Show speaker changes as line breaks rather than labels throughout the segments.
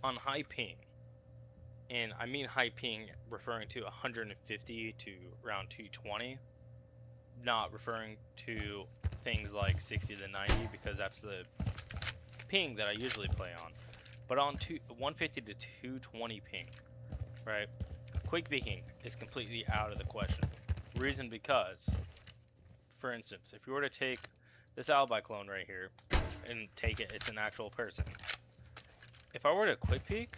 on high ping, and I mean high ping referring to 150 to around 220, not referring to things like 60 to 90 because that's the ping that I usually play on. But on 150 to 220 ping, right? Quick peeking is completely out of the question. Reason because, for instance, if you were to take this alibi clone right here and take it, it's an actual person. If I were to quick peek,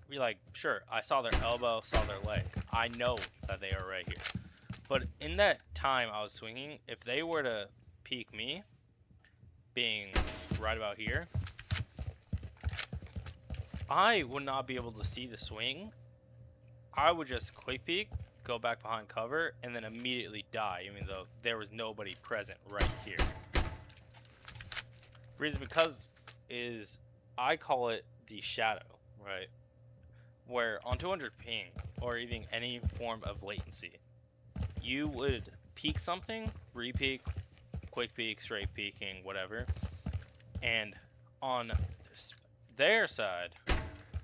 be like, sure, I saw their elbow, saw their leg. I know that they are right here. But in that time I was swinging, if they were to peek me, being right about here, I would not be able to see the swing. I would just quick peek, go back behind cover, and then immediately die, even though there was nobody present right here. Reason because is I call it the shadow, right? Where on 200 ping, or even any form of latency, you would peek something, re-peek, quick peek, straight peeking, whatever, and on their side,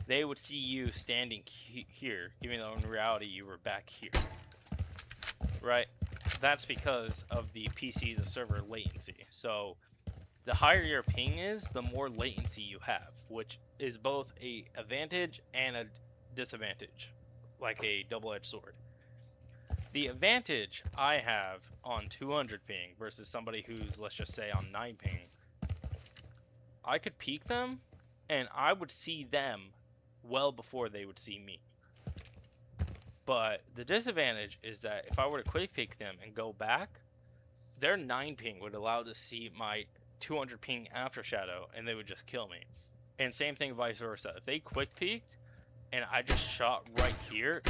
they would see you standing here, even though in reality you were back here, right? That's because of the PC to server latency. So the higher your ping is, the more latency you have, which is both a advantage and a disadvantage, like a double-edged sword. The advantage I have on 200 ping versus somebody who's, let's just say, on 9 ping, I could peek them and I would see them well before they would see me. But the disadvantage is that if I were to quick peek them and go back, their 9 ping would allow to see my 200 ping after shadow and they would just kill me. And same thing vice versa. If they quick peeked and I just shot right here,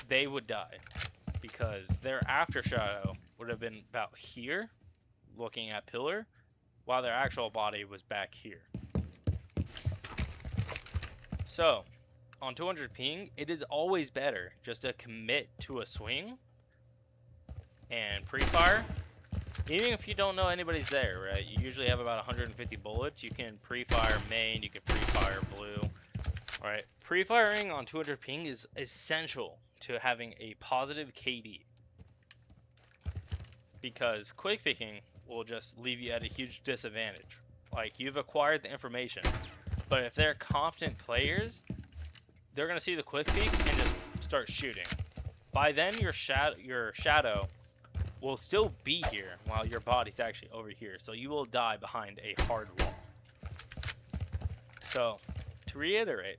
they would die because their after shadow would have been about here looking at pillar while their actual body was back here. So on 200 ping, it is always better just to commit to a swing and pre-fire. Even if you don't know anybody's there, right? You usually have about 150 bullets. You can pre-fire main, you can pre-fire blue. Alright, pre-firing on 200 ping is essential to having a positive KD. Because quick picking will just leave you at a huge disadvantage. Like, you've acquired the information. But if they're competent players, they're going to see the quick peek and just start shooting. By then, your shadow will still be here while your body's actually over here. So you will die behind a hard wall. So, to reiterate,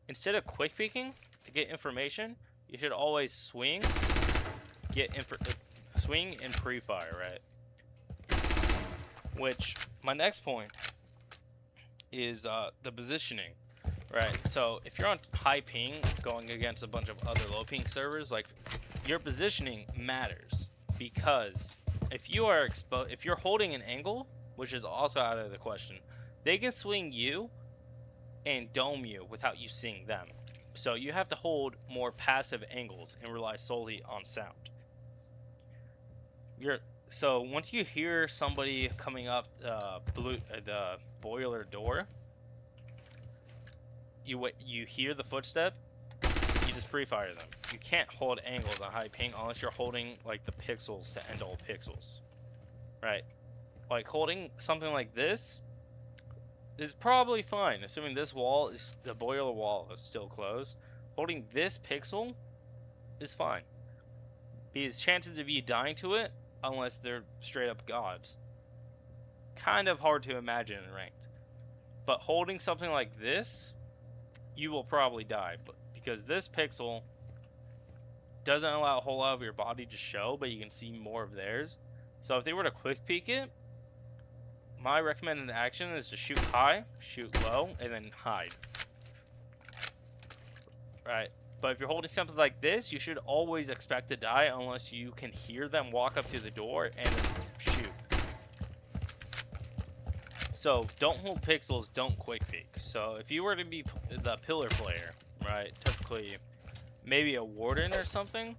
instead of quick peeking to get information, you should always swing, swing and pre-fire, right? Which, my next point is the positioning, right? So if you're on high ping going against a bunch of other low ping servers, like, your positioning matters because if you are if you're holding an angle, which is also out of the question, they can swing you and dome you without you seeing them. So you have to hold more passive angles and rely solely on sound. So once you hear somebody coming up the boiler door, you hear the footstep, you just pre-fire them. You can't hold angles on high ping unless you're holding like the pixels to end all pixels, right? Like holding something like this is probably fine, assuming this wall is the boiler wall is still closed. Holding this pixel is fine because chances of you dying to it, unless they're straight up gods, kind of hard to imagine in ranked. But holding something like this, you will probably die, but because this pixel doesn't allow a whole lot of your body to show, but you can see more of theirs. So if they were to quick peek it, my recommended action is to shoot high, shoot low, and then hide. Right? But if you're holding something like this, you should always expect to die unless you can hear them walk up to the door and then shoot. So don't hold pixels, don't quick peek. So if you were to be the pillar player, right, typically maybe a warden or something,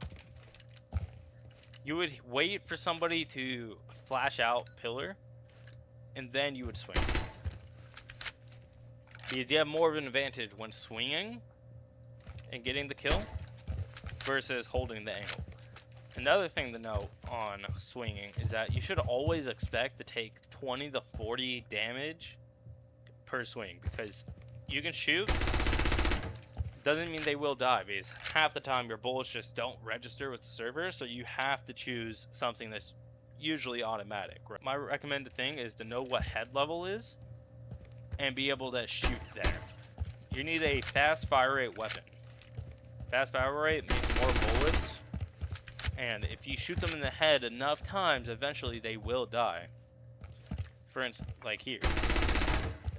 you would wait for somebody to flash out pillar, and then you would swing. because you have more of an advantage when swinging and getting the kill versus holding the angle. Another thing to note on swinging is that you should always expect to take 20 to 40 damage per swing, because you can shoot, doesn't mean they will die, because half the time your bullets just don't register with the server, so you have to choose something that's usually automatic. My recommended thing is to know what head level is and be able to shoot there. You need a fast fire rate weapon. Fast fire rate means more bullets, and if you shoot them in the head enough times, eventually they will die. For instance, like here.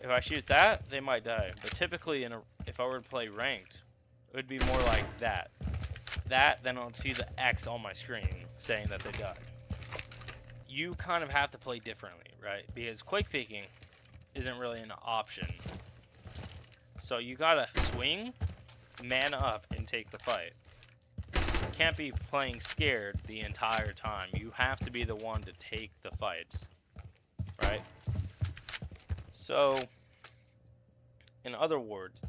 If I shoot that, they might die. But typically, if I were to play ranked, it would be more like that. Then I'll see the X on my screen saying that they died. You kind of have to play differently, right? Because quick peeking isn't really an option. So you gotta swing, man up, and take the fight. You can't be playing scared the entire time. You have to be the one to take the fights, right? So, in other words,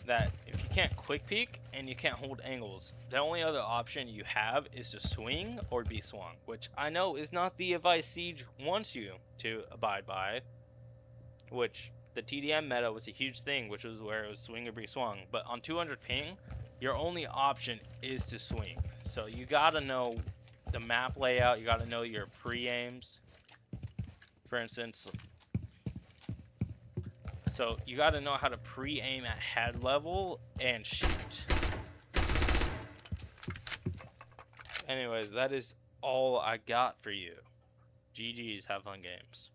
that if you can't quick peek and you can't hold angles, the only other option you have is to swing or be swung, which I know is not the advice Siege wants you to abide by, which the TDM meta was a huge thing, which was where it was swing or be swung. But on 200 ping, your only option is to swing. So you gotta know the map layout, you gotta know your pre-aims. For instance, so you got to know how to pre-aim at head level and shoot. Anyways, that is all I got for you. GG's, have fun games.